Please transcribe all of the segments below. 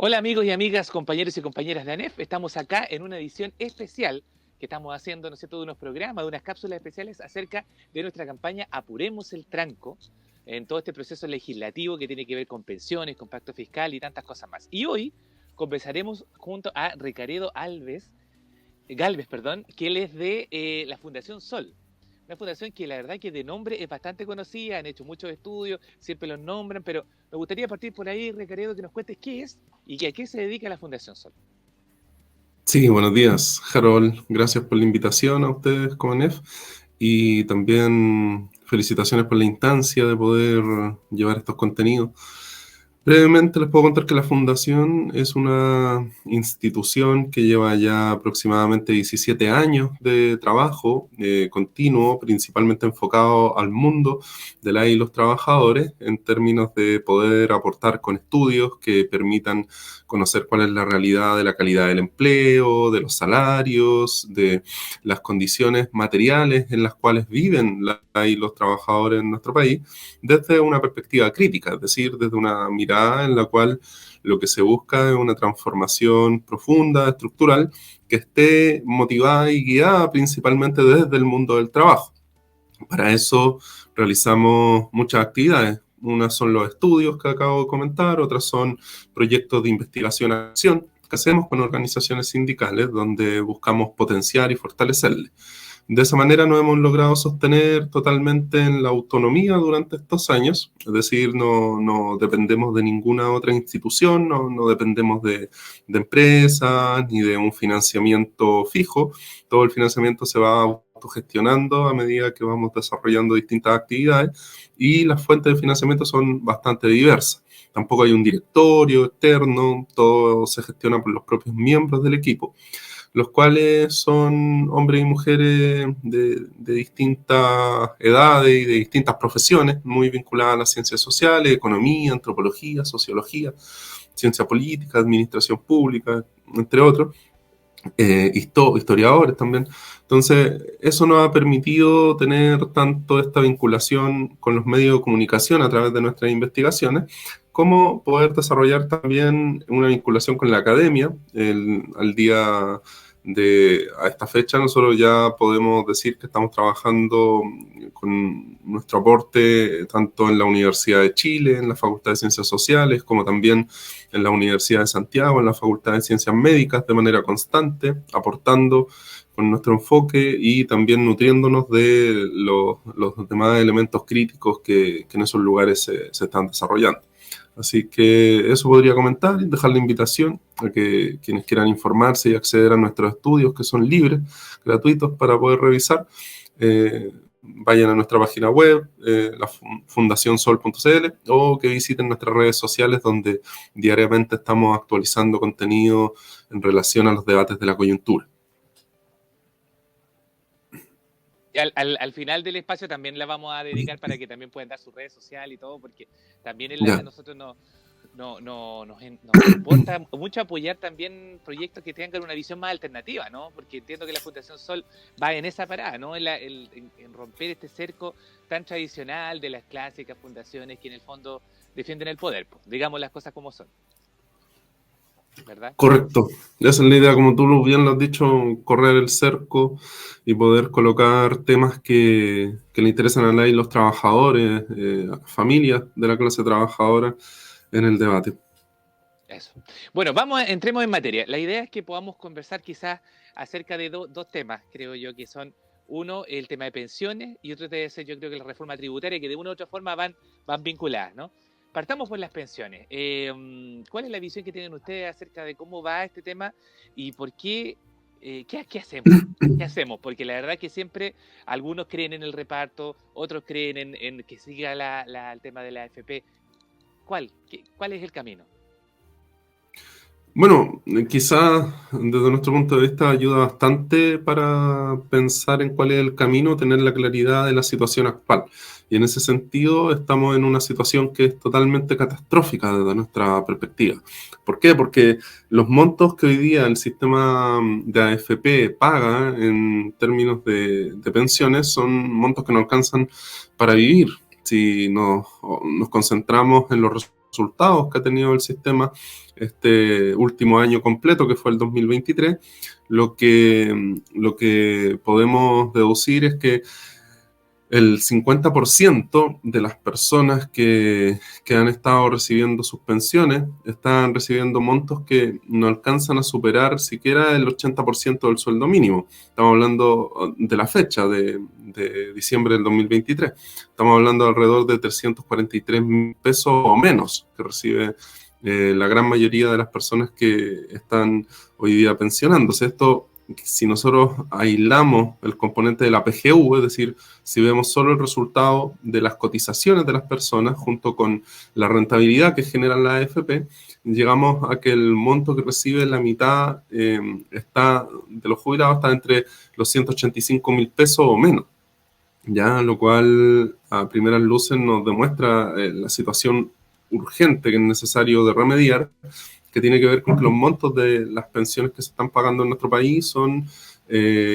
Hola amigos y amigas, compañeros y compañeras de ANEF. Estamos acá en una edición especial que estamos haciendo, ¿no es cierto?, de unos programas, de unas cápsulas especiales acerca de nuestra campaña Apuremos el Tranco en todo este proceso legislativo que tiene que ver con pensiones, con pacto fiscal y tantas cosas más. Y hoy conversaremos junto a Ricaredo Galvez, que él es de la Fundación Sol. Una fundación que la verdad que de nombre es bastante conocida, han hecho muchos estudios, siempre los nombran, pero me gustaría partir por ahí, Ricaredo, que nos cuentes qué es y que a qué se dedica la Fundación Sol. Sí, buenos días, Harold. Gracias por la invitación a ustedes como NEF y también felicitaciones por la instancia de poder llevar estos contenidos. Brevemente les puedo contar que la Fundación es una institución que lleva ya aproximadamente 17 años de trabajo continuo, principalmente enfocado al mundo de la y los trabajadores en términos de poder aportar con estudios que permitan conocer cuál es la realidad de la calidad del empleo, de los salarios, de las condiciones materiales en las cuales viven la y los trabajadores en nuestro país desde una perspectiva crítica, es decir, desde una mirada en la cual lo que se busca es una transformación profunda, estructural, que esté motivada y guiada principalmente desde el mundo del trabajo. Para eso realizamos muchas actividades. Unas son los estudios que acabo de comentar, otras son proyectos de investigación y acción que hacemos con organizaciones sindicales donde buscamos potenciar y fortalecerles. De esa manera nos hemos logrado sostener totalmente en la autonomía durante estos años, es decir, no dependemos de ninguna otra institución, no dependemos de empresas ni de un financiamiento fijo. Todo el financiamiento se va autogestionando a medida que vamos desarrollando distintas actividades y las fuentes de financiamiento son bastante diversas. Tampoco hay un directorio externo, todo se gestiona por los propios miembros del equipo, los cuales son hombres y mujeres de distintas edades y de distintas profesiones, muy vinculadas a las ciencias sociales, economía, antropología, sociología, ciencia política, administración pública, entre otros, historiadores también. Entonces, eso nos ha permitido tener tanto esta vinculación con los medios de comunicación a través de nuestras investigaciones, como poder desarrollar también una vinculación con la academia. Al día a esta fecha nosotros ya podemos decir que estamos trabajando con nuestro aporte tanto en la Universidad de Chile, en la Facultad de Ciencias Sociales, como también en la Universidad de Santiago, en la Facultad de Ciencias Médicas, de manera constante, aportando con nuestro enfoque y también nutriéndonos de los demás elementos críticos que en esos lugares se están desarrollando. Así que eso podría comentar y dejar la invitación a que quienes quieran informarse y acceder a nuestros estudios, que son libres, gratuitos para poder revisar, vayan a nuestra página web, la fundacionsol.cl, o que visiten nuestras redes sociales donde diariamente estamos actualizando contenido en relación a los debates de la coyuntura. Y al final del espacio también la vamos a dedicar para que también puedan dar sus redes sociales y todo, porque también a Ya. nosotros nos importa mucho apoyar también proyectos que tengan una visión más alternativa, ¿no? Porque entiendo que la Fundación Sol va en esa parada, ¿no? En romper este cerco tan tradicional de las clásicas fundaciones que en el fondo defienden el poder, pues, digamos las cosas como son, ¿verdad? Correcto. Esa es la idea, como tú bien lo has dicho, correr el cerco y poder colocar temas que le interesan a la y los trabajadores, a las familias de la clase trabajadora en el debate. Eso. Bueno, entremos en materia. La idea es que podamos conversar quizás acerca de dos temas, creo yo, que son uno, el tema de pensiones y otro debe ser, yo creo que la reforma tributaria, que de una u otra forma van vinculadas, ¿no? Partamos por las pensiones. ¿Cuál es la visión que tienen ustedes acerca de cómo va este tema y por qué? ¿Qué hacemos? ¿Qué hacemos? Porque la verdad que siempre algunos creen en el reparto, otros creen en que siga el tema de la AFP. ¿Cuál es el camino? Bueno, quizás desde nuestro punto de vista ayuda bastante para pensar en cuál es el camino, tener la claridad de la situación actual. Y en ese sentido estamos en una situación que es totalmente catastrófica desde nuestra perspectiva. ¿Por qué? Porque los montos que hoy día el sistema de AFP paga en términos de pensiones son montos que no alcanzan para vivir. Si nos concentramos en los resultados resultados que ha tenido el sistema este último año completo, que fue el 2023, lo que podemos deducir es que el 50% de las personas que han estado recibiendo sus pensiones están recibiendo montos que no alcanzan a superar siquiera el 80% del sueldo mínimo. Estamos hablando de la fecha de diciembre del 2023. Estamos hablando de alrededor de 343.000 pesos o menos que recibe la gran mayoría de las personas que están hoy día pensionándose. Esto, si nosotros aislamos el componente de la PGU, es decir, si vemos solo el resultado de las cotizaciones de las personas junto con la rentabilidad que generan la AFP, llegamos a que el monto que recibe la mitad está de los jubilados está entre los 185.000 pesos o menos, ya, lo cual a primeras luces nos demuestra la situación urgente que es necesario de remediar, que tiene que ver con que los montos de las pensiones que se están pagando en nuestro país son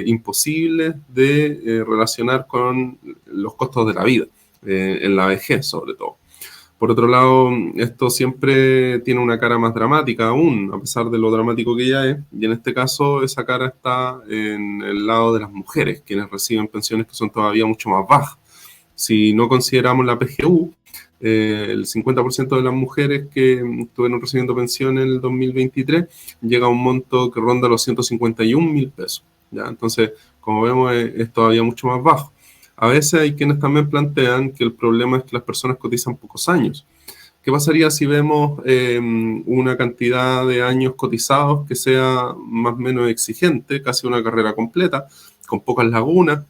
imposibles de relacionar con los costos de la vida, en la vejez sobre todo. Por otro lado, esto siempre tiene una cara más dramática aún, a pesar de lo dramático que ya es, y en este caso esa cara está en el lado de las mujeres, quienes reciben pensiones que son todavía mucho más bajas. Si no consideramos la PGU, el 50% de las mujeres que estuvieron recibiendo pensión en el 2023 llega a un monto que ronda los 151.000 pesos. ¿Ya? Entonces, como vemos, es todavía mucho más bajo. A veces hay quienes también plantean que el problema es que las personas cotizan pocos años. ¿Qué pasaría si vemos una cantidad de años cotizados que sea más o menos exigente, casi una carrera completa, con pocas lagunas?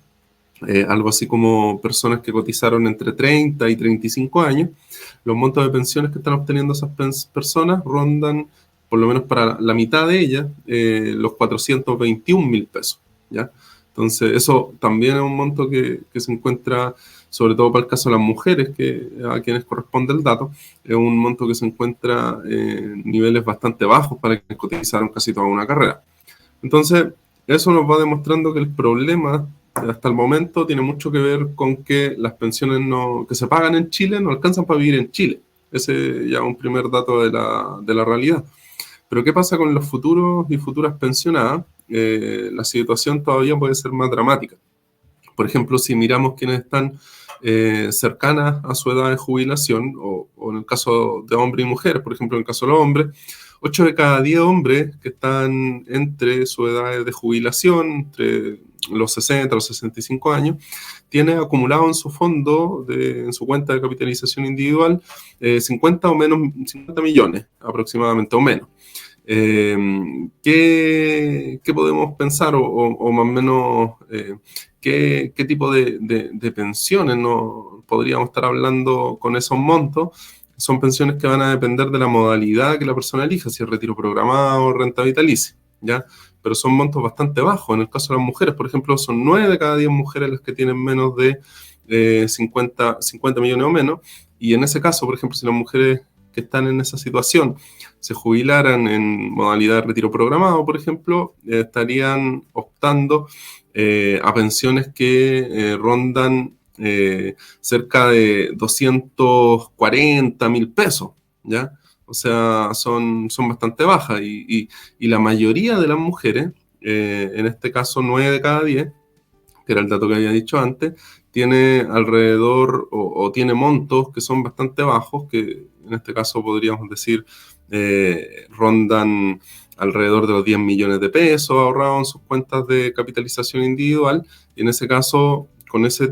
Algo así como personas que cotizaron entre 30 y 35 años, los montos de pensiones que están obteniendo esas personas rondan, por lo menos para la mitad de ellas, los 421.000 pesos, ¿ya? Entonces, eso también es un monto que se encuentra, sobre todo para el caso de las mujeres, que a quienes corresponde el dato, es un monto que se encuentra en niveles bastante bajos para quienes cotizaron casi toda una carrera. Entonces, eso nos va demostrando que el problema hasta el momento tiene mucho que ver con que las pensiones que se pagan en Chile no alcanzan para vivir en Chile. Ese ya es un primer dato de la realidad. Pero ¿qué pasa con los futuros y futuras pensionadas? La situación todavía puede ser más dramática. Por ejemplo, si miramos quienes están cercanas a su edad de jubilación, o en el caso de hombres y mujeres, por ejemplo, en el caso de los hombres, 8 de cada 10 hombres que están entre su edad de jubilación, entre los 60 los 65 años, tiene acumulado en su fondo, en su cuenta de capitalización individual, 50 millones aproximadamente o menos. ¿Qué podemos pensar o más o menos qué tipo de pensiones podríamos estar hablando con esos montos? Son pensiones que van a depender de la modalidad que la persona elija, si es retiro programado o renta vitalicia, ¿ya? Pero son montos bastante bajos. En el caso de las mujeres, por ejemplo, son 9 de cada 10 mujeres las que tienen menos de 50 millones o menos. Y en ese caso, por ejemplo, si las mujeres que están en esa situación se jubilaran en modalidad de retiro programado, por ejemplo, estarían optando a pensiones que rondan cerca de 240.000 pesos, ¿ya? O sea, son bastante bajas y la mayoría de las mujeres, en este caso 9 de cada 10, que era el dato que había dicho antes, tiene alrededor o tiene montos que son bastante bajos, que en este caso podríamos decir rondan alrededor de los 10 millones de pesos ahorrados en sus cuentas de capitalización individual, y en ese caso, con esos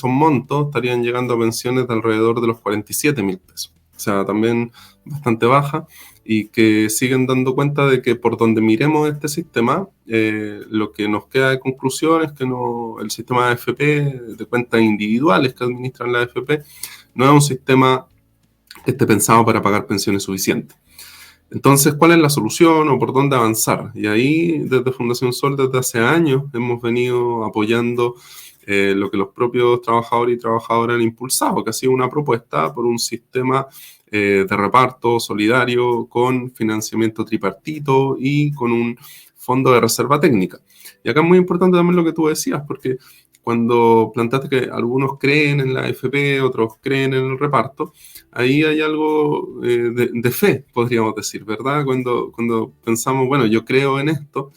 montos, estarían llegando a pensiones de alrededor de los 47.000 pesos. O sea, también bastante baja, y que siguen dando cuenta de que por donde miremos este sistema, lo que nos queda de conclusión es que el sistema de AFP, de cuentas individuales que administran la AFP, no es un sistema que esté pensado para pagar pensiones suficientes. Entonces, ¿cuál es la solución o por dónde avanzar? Y ahí, desde Fundación Sol, desde hace años, hemos venido apoyando lo que los propios trabajadores y trabajadoras han impulsado, que ha sido una propuesta por un sistema de reparto solidario con financiamiento tripartito y con un fondo de reserva técnica. Y acá es muy importante también lo que tú decías, porque cuando planteaste que algunos creen en la AFP, otros creen en el reparto, ahí hay algo de fe, podríamos decir, ¿verdad? Cuando pensamos, bueno, yo creo en esto,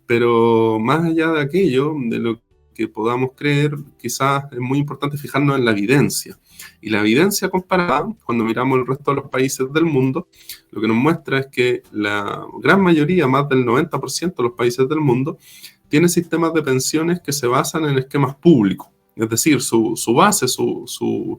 pero más allá de aquello, de lo que podamos creer, quizás es muy importante fijarnos en la evidencia. Y la evidencia comparada, cuando miramos el resto de los países del mundo, lo que nos muestra es que la gran mayoría, más del 90% de los países del mundo, tiene sistemas de pensiones que se basan en esquemas públicos. Es decir, su base, su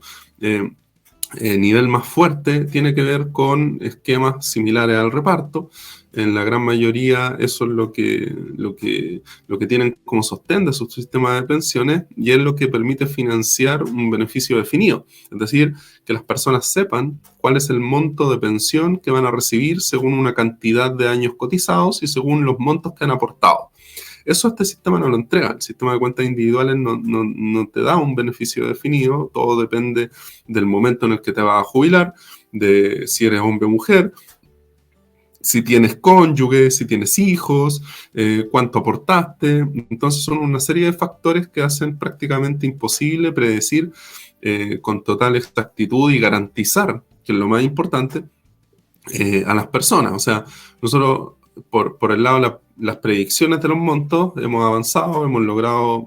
nivel más fuerte tiene que ver con esquemas similares al reparto. En la gran mayoría eso es lo que tienen como sostén de su sistema de pensiones y es lo que permite financiar un beneficio definido. Es decir, que las personas sepan cuál es el monto de pensión que van a recibir según una cantidad de años cotizados y según los montos que han aportado. Eso este sistema no lo entrega. El sistema de cuentas individuales no te da un beneficio definido. Todo depende del momento en el que te vas a jubilar, de si eres hombre o mujer, si tienes cónyuge, si tienes hijos, cuánto aportaste. Entonces son una serie de factores que hacen prácticamente imposible predecir con total exactitud y garantizar, que es lo más importante, a las personas. O sea, nosotros por el lado de las predicciones de los montos hemos avanzado, hemos logrado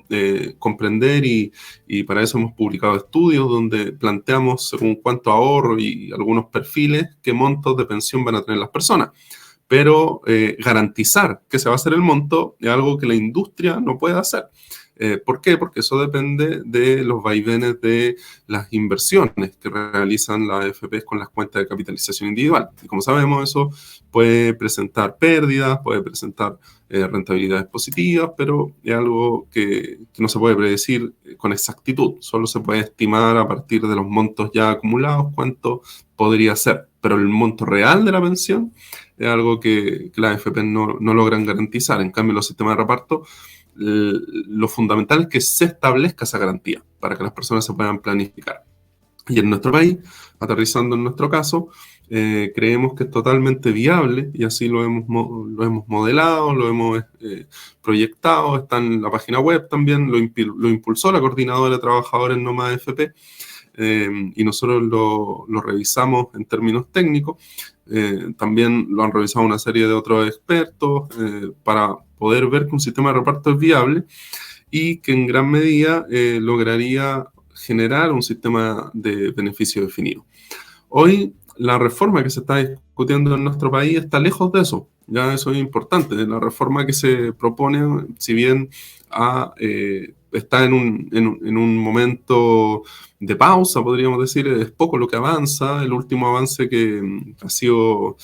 comprender y para eso hemos publicado estudios donde planteamos según cuánto ahorro y algunos perfiles qué montos de pensión van a tener las personas. Pero garantizar que se va a hacer el monto es algo que la industria no puede hacer. ¿Por qué? Porque eso depende de los vaivenes de las inversiones que realizan las AFPs con las cuentas de capitalización individual. Y como sabemos, eso puede presentar pérdidas, puede presentar rentabilidades positivas, pero es algo que no se puede predecir con exactitud. Solo se puede estimar a partir de los montos ya acumulados cuánto podría ser. Pero el monto real de la pensión es algo que las AFP no logran garantizar. En cambio, los sistemas de reparto, lo fundamental es que se establezca esa garantía para que las personas se puedan planificar. Y en nuestro país, aterrizando en nuestro caso, creemos que es totalmente viable y así lo hemos modelado, lo hemos proyectado, está en la página web también, lo impulsó la Coordinadora de Trabajadores No Más AFP y nosotros lo revisamos en términos técnicos. También lo han revisado una serie de otros expertos para poder ver que un sistema de reparto es viable y que en gran medida lograría generar un sistema de beneficio definido. Hoy la reforma que se está discutiendo en nuestro país está lejos de eso. Ya eso es importante. La reforma que se propone, si bien está en un momento de pausa, podríamos decir, es poco lo que avanza. El último avance que ha sido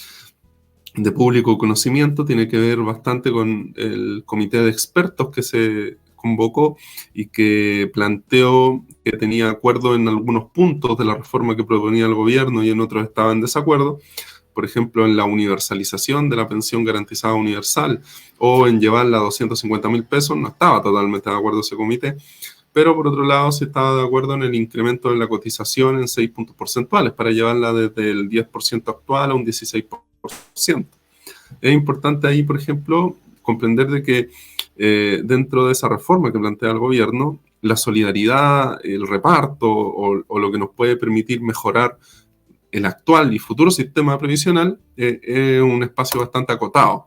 de público conocimiento tiene que ver bastante con el comité de expertos que se convocó y que planteó que tenía acuerdo en algunos puntos de la reforma que proponía el gobierno y en otros estaba en desacuerdo. Por ejemplo, en la universalización de la pensión garantizada universal o en llevarla a 250.000 pesos, no estaba totalmente de acuerdo ese comité, pero por otro lado sí estaba de acuerdo en el incremento de la cotización en 6 puntos porcentuales para llevarla desde el 10% actual a un 16%. Es importante ahí, por ejemplo, comprender de que dentro de esa reforma que plantea el gobierno, la solidaridad, el reparto o lo que nos puede permitir mejorar el actual y futuro sistema previsional es un espacio bastante acotado.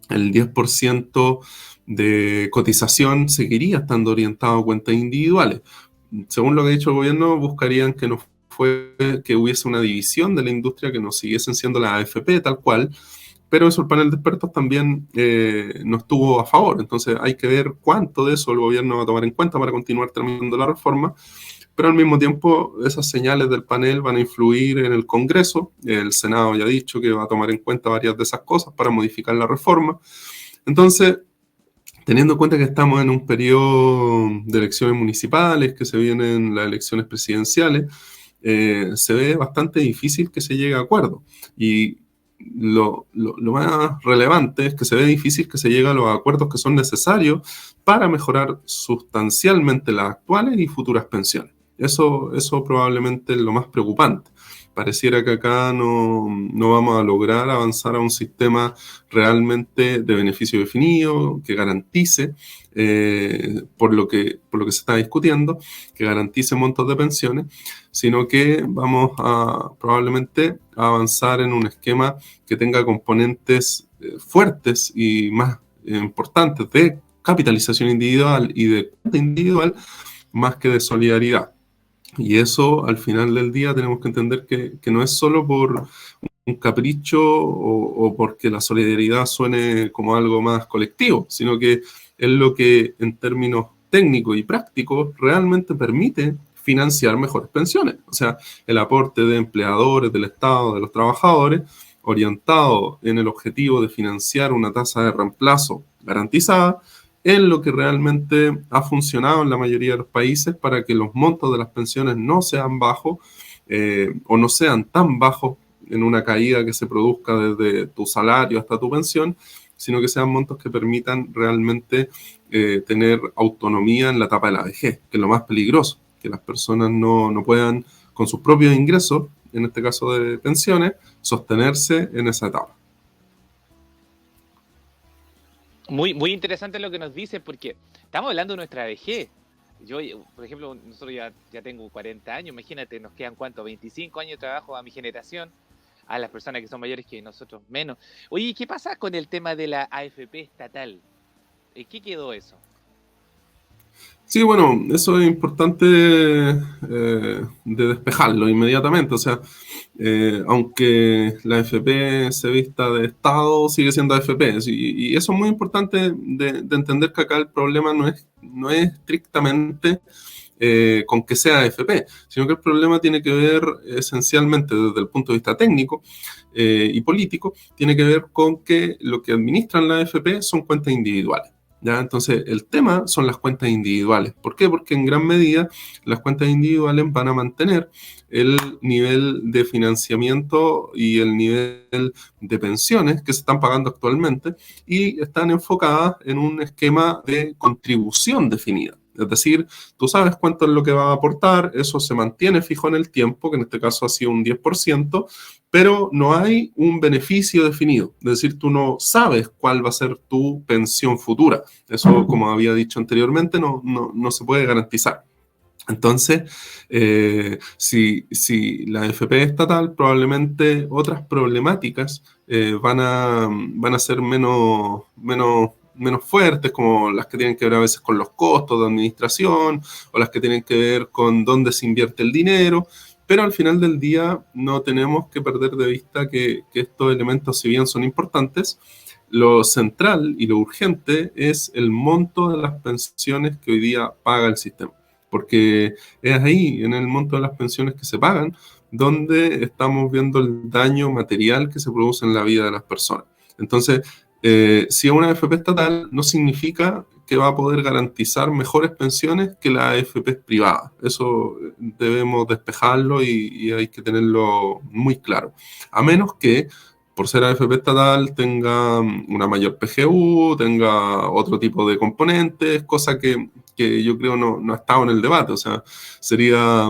El 10% de cotización seguiría estando orientado a cuentas individuales. Según lo que ha dicho el gobierno, buscarían que hubiese una división de la industria, que no siguiesen siendo la AFP tal cual, pero eso el panel de expertos también no estuvo a favor. Entonces hay que ver cuánto de eso el gobierno va a tomar en cuenta para continuar terminando la reforma, pero al mismo tiempo esas señales del panel van a influir en el Congreso. El Senado ya ha dicho que va a tomar en cuenta varias de esas cosas para modificar la reforma. Entonces, teniendo en cuenta que estamos en un periodo de elecciones municipales, que se vienen las elecciones presidenciales, se ve bastante difícil que se llegue a acuerdo. Y lo más relevante es que se ve difícil que se llegue a los acuerdos que son necesarios para mejorar sustancialmente las actuales y futuras pensiones. Eso probablemente es lo más preocupante. Pareciera que acá no vamos a lograr avanzar a un sistema realmente de beneficio definido, que garantice, por lo que se está discutiendo, que garantice montos de pensiones, sino que vamos a probablemente a avanzar en un esquema que tenga componentes fuertes y más importantes de capitalización individual y de cuenta individual, más que de solidaridad. Y eso, al final del día, tenemos que entender que no es solo por un capricho o porque la solidaridad suene como algo más colectivo, sino que es lo que en términos técnicos y prácticos realmente permite financiar mejores pensiones. O sea, el aporte de empleadores, del Estado, de los trabajadores, orientado en el objetivo de financiar una tasa de reemplazo garantizada, es lo que realmente ha funcionado en la mayoría de los países para que los montos de las pensiones no sean bajos o no sean tan bajos en una caída que se produzca desde tu salario hasta tu pensión, sino que sean montos que permitan realmente tener autonomía en la etapa de la vejez, que es lo más peligroso, que las personas no puedan, con sus propios ingresos, en este caso de pensiones, sostenerse en esa etapa. Muy, muy interesante lo que nos dice, porque estamos hablando de nuestra vejez. Yo, por ejemplo, nosotros ya tengo 40 años, imagínate, nos quedan ¿cuánto? 25 años de trabajo a mi generación, a las personas que son mayores que nosotros menos. Oye, ¿qué pasa con el tema de la AFP estatal? ¿Qué quedó eso? Sí, bueno, eso es importante de despejarlo inmediatamente. O sea, aunque la AFP se vista de Estado, sigue siendo AFP. Y eso es muy importante de entender que acá el problema no es estrictamente con que sea AFP, sino que el problema tiene que ver esencialmente desde el punto de vista técnico y político, tiene que ver con que lo que administran la AFP son cuentas individuales. ¿Ya? Entonces, el tema son las cuentas individuales. ¿Por qué? Porque en gran medida las cuentas individuales van a mantener el nivel de financiamiento y el nivel de pensiones que se están pagando actualmente y están enfocadas en un esquema de contribución definida. Es decir, tú sabes cuánto es lo que va a aportar, eso se mantiene fijo en el tiempo, que en este caso ha sido un 10%, pero no hay un beneficio definido. Es decir, tú no sabes cuál va a ser tu pensión futura. Eso, como había dicho anteriormente, no se puede garantizar. Entonces, si la AFP es estatal, probablemente otras problemáticas van a ser menos fuertes, como las que tienen que ver a veces con los costos de administración o las que tienen que ver con dónde se invierte el dinero. Pero al final del día no tenemos que perder de vista que estos elementos, si bien son importantes, lo central y lo urgente es el monto de las pensiones que hoy día paga el sistema. Porque es ahí, en el monto de las pensiones que se pagan, donde estamos viendo el daño material que se produce en la vida de las personas. Entonces, si es una AFP estatal, no significa que va a poder garantizar mejores pensiones que la AFP privada. Eso debemos despejarlo y hay que tenerlo muy claro. A menos que, por ser AFP estatal, tenga una mayor PGU, tenga otro tipo de componentes, cosa que yo creo no ha estado en el debate. O sea, sería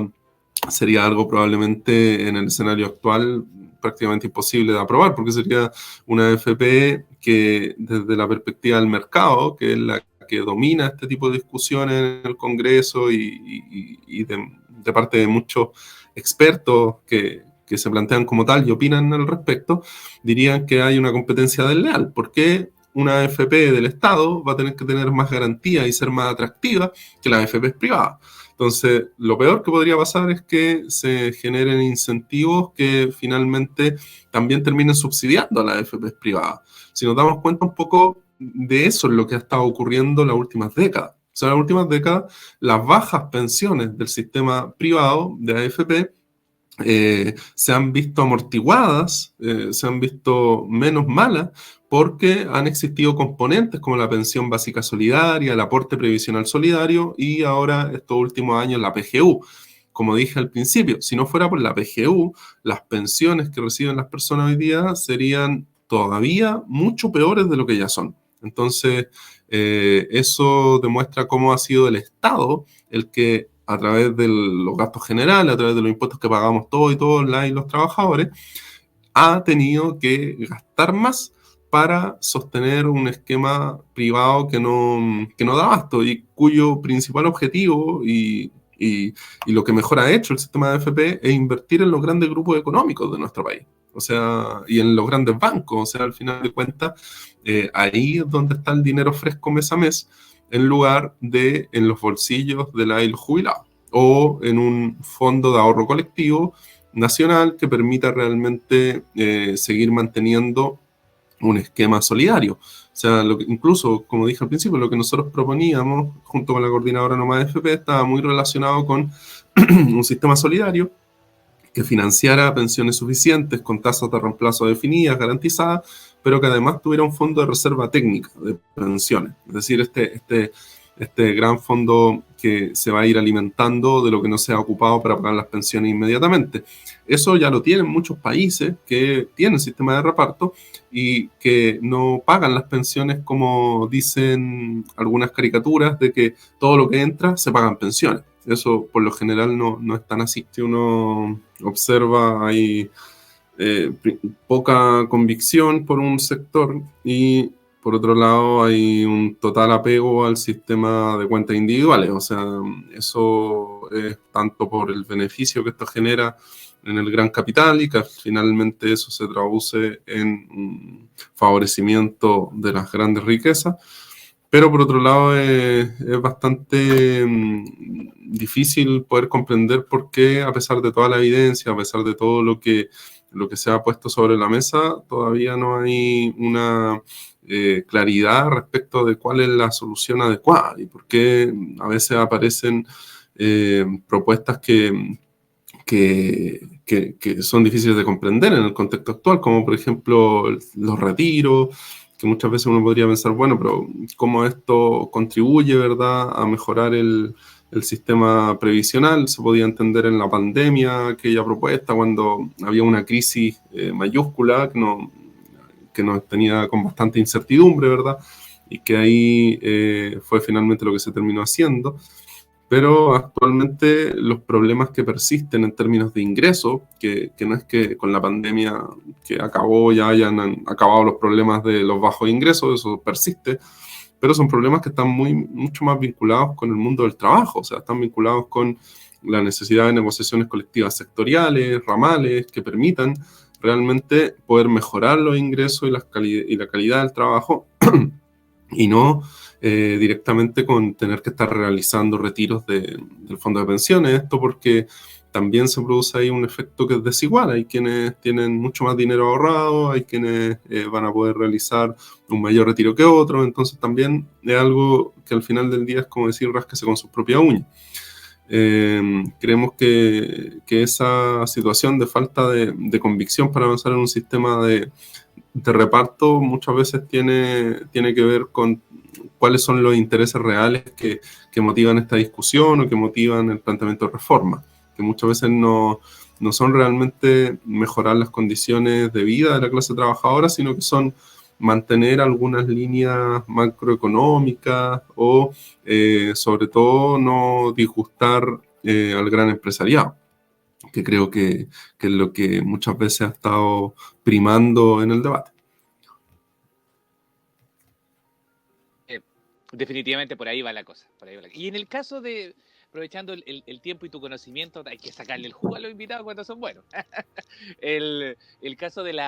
algo probablemente en el escenario actual prácticamente imposible de aprobar, porque sería una AFP que desde la perspectiva del mercado, que es la que domina este tipo de discusiones en el Congreso y de parte de muchos expertos que se plantean como tal y opinan al respecto, dirían que hay una competencia desleal. ¿Por qué una AFP del Estado va a tener que tener más garantía y ser más atractiva que la AFP privada? Entonces, lo peor que podría pasar es que se generen incentivos que finalmente también terminen subsidiando a las AFP privadas. Si nos damos cuenta un poco de eso es lo que ha estado ocurriendo en las últimas décadas. O sea, en las últimas décadas, las bajas pensiones del sistema privado de AFP se han visto amortiguadas, se han visto menos malas, porque han existido componentes como la pensión básica solidaria, el aporte previsional solidario y ahora estos últimos años la PGU. Como dije al principio, si no fuera por la PGU, las pensiones que reciben las personas hoy día serían todavía mucho peores de lo que ya son. Entonces, eso demuestra cómo ha sido el Estado el que a través de los gastos generales, a través de los impuestos que pagamos todos y todos y los trabajadores, ha tenido que gastar más para sostener un esquema privado que no da abasto y cuyo principal objetivo y lo que mejor ha hecho el sistema de AFP es invertir en los grandes grupos económicos de nuestro país. O sea, y en los grandes bancos. O sea, al final de cuentas, ahí es donde está el dinero fresco mes a mes, en lugar de en los bolsillos de los jubilados o en un fondo de ahorro colectivo nacional que permita realmente seguir manteniendo un esquema solidario. O sea, incluso, como dije al principio, lo que nosotros proponíamos junto con la coordinadora Nomad FP estaba muy relacionado con un sistema solidario que financiara pensiones suficientes con tasas de reemplazo definidas, garantizadas, pero que además tuviera un fondo de reserva técnica de pensiones. Es decir, este gran fondo que se va a ir alimentando de lo que no se ha ocupado para pagar las pensiones inmediatamente. Eso ya lo tienen muchos países que tienen sistema de reparto y que no pagan las pensiones como dicen algunas caricaturas de que todo lo que entra se pagan pensiones. Eso por lo general no es tan así. Si uno observa hay poca convicción por un sector y por otro lado hay un total apego al sistema de cuentas individuales. O sea, eso es tanto por el beneficio que esto genera en el gran capital y que finalmente eso se traduce en un favorecimiento de las grandes riquezas. Pero por otro lado es bastante difícil poder comprender por qué, a pesar de toda la evidencia, a pesar de todo lo que se ha puesto sobre la mesa, todavía no hay una claridad respecto de cuál es la solución adecuada y por qué a veces aparecen propuestas que son difíciles de comprender en el contexto actual, como por ejemplo los retiros, que muchas veces uno podría pensar, bueno, pero ¿cómo esto contribuye, verdad, a mejorar el sistema previsional? Se podía entender en la pandemia aquella propuesta cuando había una crisis mayúscula que nos tenía con bastante incertidumbre, ¿verdad? Y que ahí fue finalmente lo que se terminó haciendo. Pero actualmente los problemas que persisten en términos de ingresos, que no es que con la pandemia que acabó ya hayan acabado los problemas de los bajos ingresos, eso persiste, pero son problemas que están mucho más vinculados con el mundo del trabajo, o sea, están vinculados con la necesidad de negociaciones colectivas sectoriales, ramales, que permitan realmente poder mejorar los ingresos y la calidad del trabajo y no directamente con tener que estar realizando retiros del fondo de pensiones. Esto porque también se produce ahí un efecto que es desigual. Hay quienes tienen mucho más dinero ahorrado, hay quienes van a poder realizar un mayor retiro que otros. Entonces también es algo que al final del día es como decir rásquese con sus propias uñas. Creemos que esa situación de falta de convicción para avanzar en un sistema de reparto muchas veces tiene que ver con cuáles son los intereses reales que motivan esta discusión o que motivan el planteamiento de reforma, que muchas veces no son realmente mejorar las condiciones de vida de la clase trabajadora, sino que son mantener algunas líneas macroeconómicas o sobre todo no disgustar al gran empresariado, que creo que es lo que muchas veces ha estado primando en el debate. Definitivamente por ahí va la cosa. Y en el caso de, aprovechando el tiempo y tu conocimiento, hay que sacarle el jugo a los invitados cuando son buenos. el caso del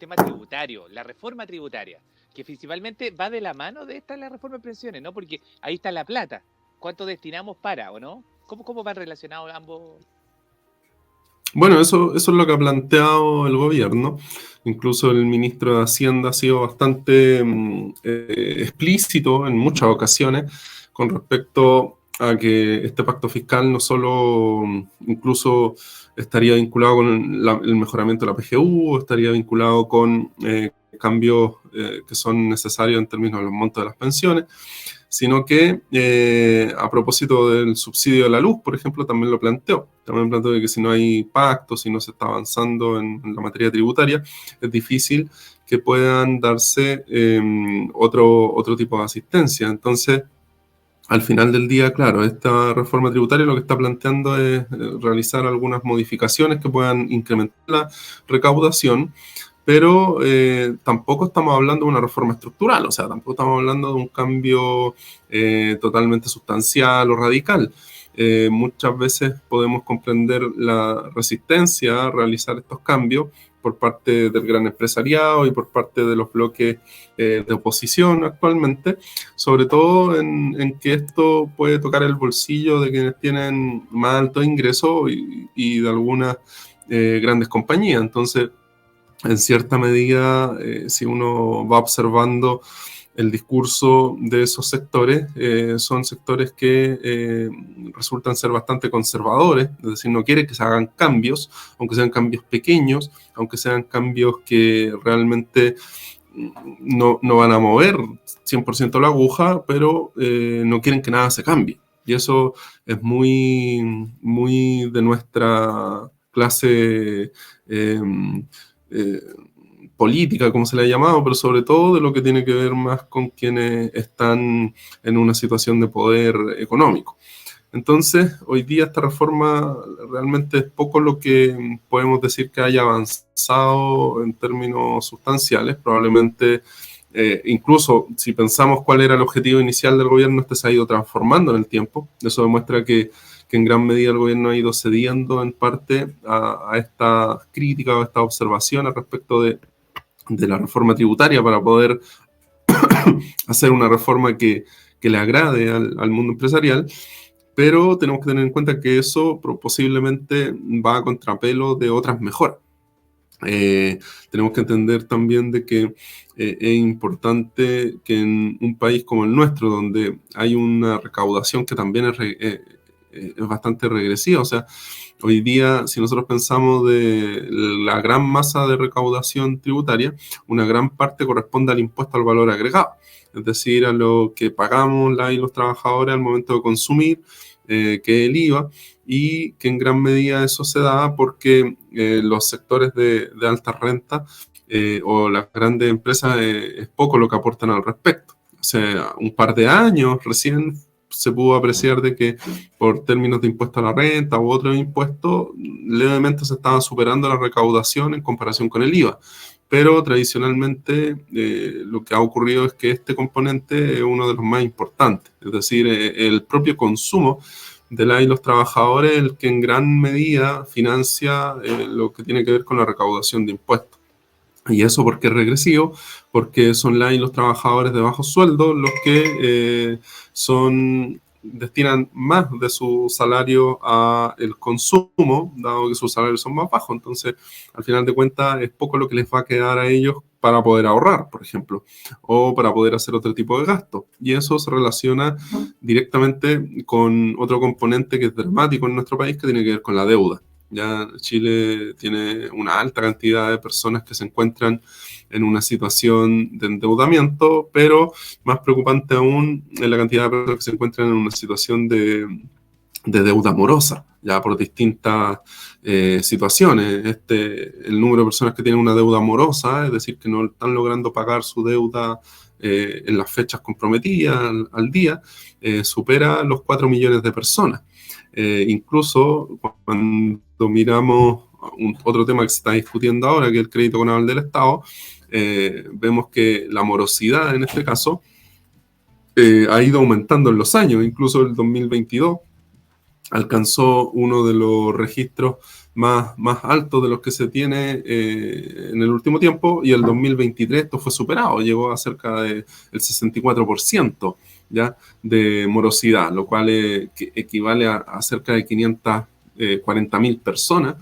tema tributario, la reforma tributaria, que principalmente va de la mano de la reforma de pensiones, ¿no? Porque ahí está la plata. ¿Cuánto destinamos para, o no? ¿Cómo van relacionados ambos? Bueno, eso es lo que ha planteado el gobierno. Incluso el ministro de Hacienda ha sido bastante explícito en muchas ocasiones con respecto a que este pacto fiscal no solo incluso estaría vinculado con el mejoramiento de la PGU, estaría vinculado con cambios que son necesarios en términos de los montos de las pensiones, sino que a propósito del subsidio de la luz, por ejemplo, también lo planteó. También planteó que si no hay pacto, si no se está avanzando en la materia tributaria, es difícil que puedan darse otro tipo de asistencia. Entonces, al final del día, claro, esta reforma tributaria lo que está planteando es realizar algunas modificaciones que puedan incrementar la recaudación, pero tampoco estamos hablando de una reforma estructural, o sea, tampoco estamos hablando de un cambio totalmente sustancial o radical. Muchas veces podemos comprender la resistencia a realizar estos cambios por parte del gran empresariado y por parte de los bloques de oposición actualmente, sobre todo en que esto puede tocar el bolsillo de quienes tienen más alto ingreso y de algunas grandes compañías. Entonces, en cierta medida, si uno va observando el discurso de esos sectores, son sectores que resultan ser bastante conservadores, es decir, no quieren que se hagan cambios, aunque sean cambios pequeños, aunque sean cambios que realmente no van a mover 100% la aguja, pero no quieren que nada se cambie. Y eso es muy de nuestra clase eh, eh, política, como se le ha llamado, pero sobre todo de lo que tiene que ver más con quienes están en una situación de poder económico. Entonces, hoy día esta reforma realmente es poco lo que podemos decir que haya avanzado en términos sustanciales. Probablemente, incluso si pensamos cuál era el objetivo inicial del gobierno, este se ha ido transformando en el tiempo. Eso demuestra que en gran medida el gobierno ha ido cediendo en parte a esta crítica o a esta observación al respecto de la reforma tributaria para poder hacer una reforma que le agrade al mundo empresarial, pero tenemos que tener en cuenta que eso posiblemente va a contrapelo de otras mejoras. Tenemos que entender también de que es importante que en un país como el nuestro, donde hay una recaudación que también es bastante regresiva, o sea, hoy día, si nosotros pensamos de la gran masa de recaudación tributaria, una gran parte corresponde al impuesto al valor agregado, es decir, a lo que pagamos y los trabajadores al momento de consumir, que es el IVA, y que en gran medida eso se da porque los sectores de alta renta o las grandes empresas es poco lo que aportan al respecto. O sea, un par de años recién se pudo apreciar de que por términos de impuesto a la renta u otros impuestos, levemente se estaba superando la recaudación en comparación con el IVA. Pero tradicionalmente lo que ha ocurrido es que este componente es uno de los más importantes, es decir, el propio consumo de y los trabajadores, el que en gran medida financia lo que tiene que ver con la recaudación de impuestos. ¿Y eso por qué es regresivo? Porque son y los trabajadores de bajos sueldos los que destinan más de su salario a el consumo, dado que sus salarios son más bajos. Entonces, al final de cuentas, es poco lo que les va a quedar a ellos para poder ahorrar, por ejemplo, o para poder hacer otro tipo de gasto. Y eso se relaciona directamente con otro componente que es dramático en nuestro país, que tiene que ver con la deuda. Ya Chile tiene una alta cantidad de personas que se encuentran en una situación de endeudamiento, pero más preocupante aún es la cantidad de personas que se encuentran en una situación de deuda morosa, ya por distintas situaciones. El número de personas que tienen una deuda morosa, es decir, que no están logrando pagar su deuda en las fechas comprometidas al día, supera los 4 millones de personas. Incluso cuando miramos otro tema que se está discutiendo ahora, que es el crédito con aval del Estado, vemos que la morosidad en este caso ha ido aumentando en los años. Incluso el 2022 alcanzó uno de los registros más altos de los que se tiene en el último tiempo, y el 2023 esto fue superado, llegó a cerca del 64% ¿ya? De morosidad, lo cual que equivale a cerca de 540.000 personas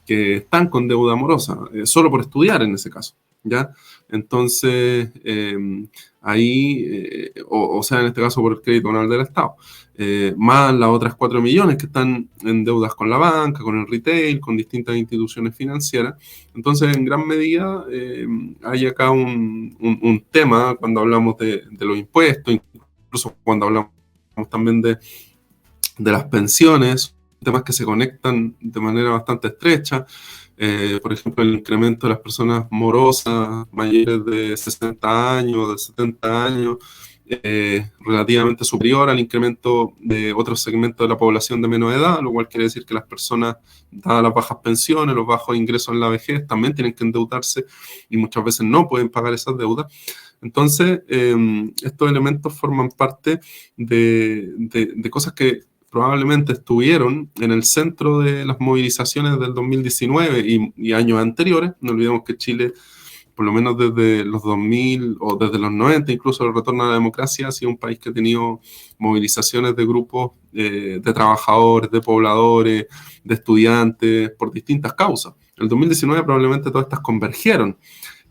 que están con deuda morosa, solo por estudiar en ese caso. ¿Ya? Entonces, ahí, o sea, en este caso por el crédito anual del Estado, más las otras 4 millones que están en deudas con la banca, con el retail, con distintas instituciones financieras. Entonces, en gran medida, hay acá un tema cuando hablamos de los impuestos, incluso cuando hablamos también de las pensiones, temas que se conectan de manera bastante estrecha. Por ejemplo, el incremento de las personas morosas mayores de 60 años, de 70 años, relativamente superior al incremento de otros segmentos de la población de menor edad, lo cual quiere decir que las personas, dadas las bajas pensiones, los bajos ingresos en la vejez, también tienen que endeudarse y muchas veces no pueden pagar esas deudas. Entonces, estos elementos forman parte de cosas que probablemente estuvieron en el centro de las movilizaciones del 2019 y años anteriores. No olvidemos que Chile, por lo menos desde los 2000 o desde los 90, incluso el retorno a la democracia, ha sido un país que ha tenido movilizaciones de grupos de trabajadores, de pobladores, de estudiantes, por distintas causas. En el 2019 probablemente todas estas convergieron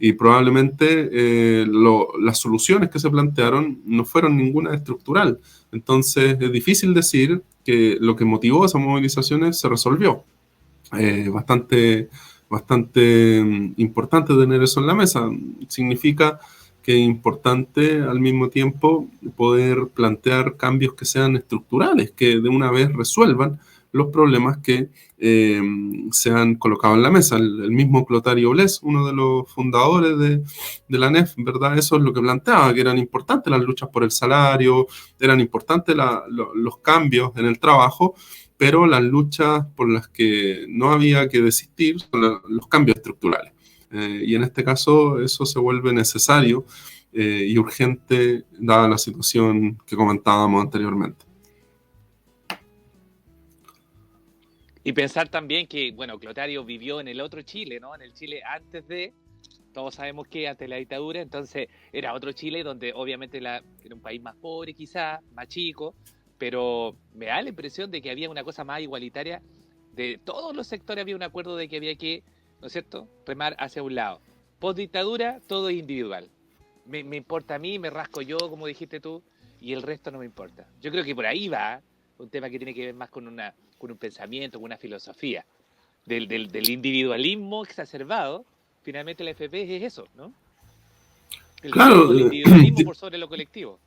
y probablemente las soluciones que se plantearon no fueron ninguna estructural. Entonces es difícil decir que lo que motivó esas movilizaciones se resolvió. Bastante importante tener eso en la mesa. Significa que es importante al mismo tiempo poder plantear cambios que sean estructurales, que de una vez resuelvan los problemas que se han colocado en la mesa. El mismo Clotario Bles, uno de los fundadores de la ANEF, ¿verdad? Eso es lo que planteaba, que eran importantes las luchas por el salario, eran importantes los cambios en el trabajo, pero las luchas por las que no había que desistir son los cambios estructurales. Y en este caso eso se vuelve necesario y urgente dada la situación que comentábamos anteriormente. Y pensar también que, bueno, Clotario vivió en el otro Chile, ¿no? En el Chile antes de, todos sabemos que antes de la dictadura, entonces era otro Chile donde obviamente era un país más pobre quizás, más chico, pero me da la impresión de que había una cosa más igualitaria, de todos los sectores había un acuerdo de que había que, ¿no es cierto?, remar hacia un lado. Post dictadura, todo es individual. Me importa a mí, me rasco yo, como dijiste tú, y el resto no me importa. Yo creo que por ahí va un tema que tiene que ver más con un pensamiento, con una filosofía del individualismo exacerbado. Finalmente la FP es eso, ¿no? El Claro, individualismo por sobre lo colectivo.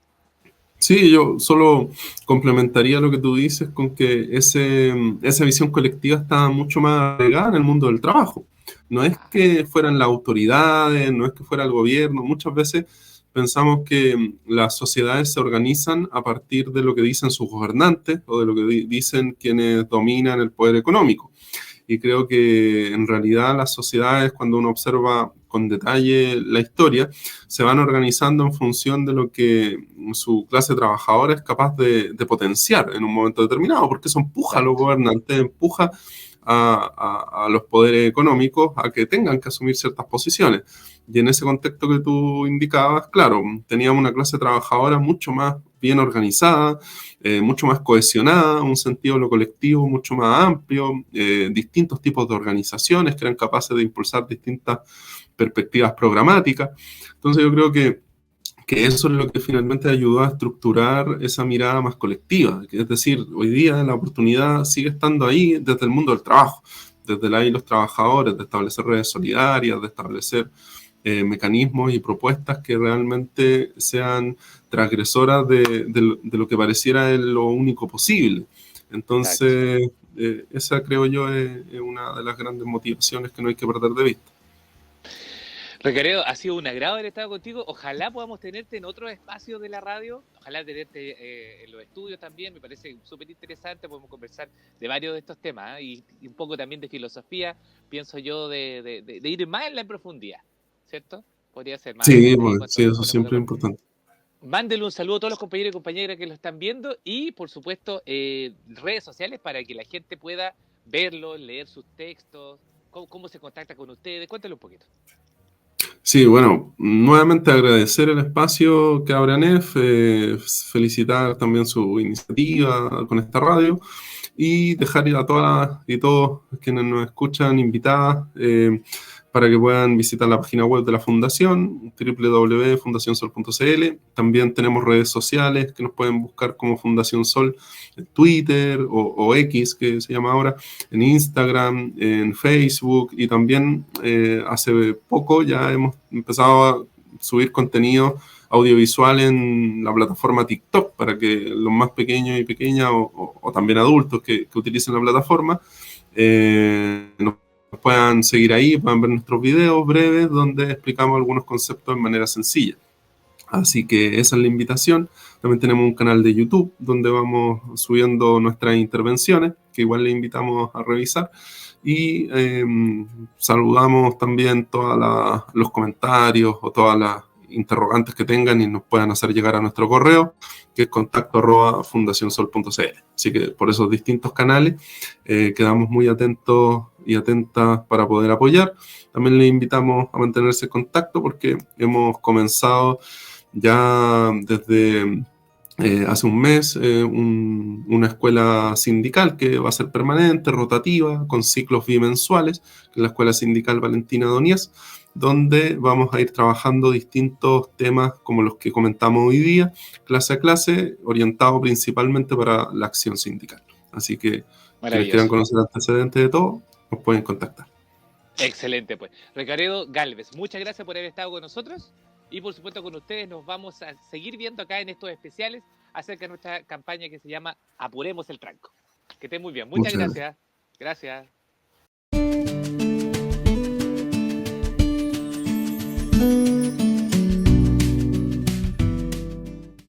Sí, yo solo complementaría lo que tú dices con que esa visión colectiva está mucho más arraigada en el mundo del trabajo. No es que fueran las autoridades, no es que fuera el gobierno. Muchas veces pensamos que las sociedades se organizan a partir de lo que dicen sus gobernantes o de lo que dicen quienes dominan el poder económico. Y creo que en realidad las sociedades, cuando uno observa con detalle la historia, se van organizando en función de lo que su clase trabajadora es capaz de potenciar en un momento determinado, porque eso empuja a los gobernantes, empuja a los poderes económicos a que tengan que asumir ciertas posiciones. Y en ese contexto que tú indicabas, claro, teníamos una clase trabajadora mucho más bien organizada, mucho más cohesionada, un sentido de lo colectivo mucho más amplio, distintos tipos de organizaciones que eran capaces de impulsar distintas perspectivas programáticas. Entonces yo creo que eso es lo que finalmente ayudó a estructurar esa mirada más colectiva. Es decir, hoy día la oportunidad sigue estando ahí desde el mundo del trabajo, desde ahí los trabajadores, de establecer redes solidarias, de establecer mecanismos y propuestas que realmente sean transgresoras de lo que pareciera lo único posible. Entonces, esa creo yo es una de las grandes motivaciones que no hay que perder de vista. Ricardo, ha sido un agrado haber estado contigo. Ojalá podamos tenerte en otros espacios de la radio. Ojalá tenerte en los estudios también. Me parece súper interesante. Podemos conversar de varios de estos temas, ¿eh? Y un poco también de filosofía, pienso yo, de ir más en la profundidad, ¿cierto? Podría ser más. Sí, pues, sí, eso siempre es importante. Mándele un saludo a todos los compañeros y compañeras que lo están viendo y, por supuesto, redes sociales para que la gente pueda verlos, leer sus textos, cómo se contacta con ustedes. Cuéntale un poquito. Sí, bueno, nuevamente agradecer el espacio que abre ANEF, felicitar también su iniciativa con esta radio y dejar a todas y todos quienes nos escuchan invitadas para que puedan visitar la página web de la Fundación, www.fundacionsol.cl. También tenemos redes sociales que nos pueden buscar como Fundación Sol en Twitter o X, que se llama ahora, en Instagram, en Facebook, y también hace poco ya hemos empezado a subir contenido audiovisual en la plataforma TikTok para que los más pequeños y pequeñas o también adultos que utilicen la plataforma nos puedan seguir ahí, puedan ver nuestros videos breves donde explicamos algunos conceptos de manera sencilla. Así que esa es la invitación. También tenemos un canal de YouTube donde vamos subiendo nuestras intervenciones, que igual le invitamos a revisar. Y saludamos también todos los comentarios o todas las interrogantes que tengan y nos puedan hacer llegar a nuestro correo, que es contacto@fundacionsol.cl. Así que por esos distintos canales quedamos muy atentos y atentas para poder apoyar. También les invitamos a mantenerse en contacto porque hemos comenzado ya desde hace un mes una escuela sindical que va a ser permanente, rotativa, con ciclos bimensuales, que es la Escuela Sindical Valentina Doníez, donde vamos a ir trabajando distintos temas como los que comentamos hoy día, clase a clase, orientado principalmente para la acción sindical. Así que quienes quieran conocer antecedentes de todo, nos pueden contactar. Excelente, pues. Ricardo Gálvez, muchas gracias por haber estado con nosotros y por supuesto con ustedes nos vamos a seguir viendo acá en estos especiales acerca de nuestra campaña que se llama Apuremos el Tranco. Que estén muy bien. Muchas gracias. Gracias.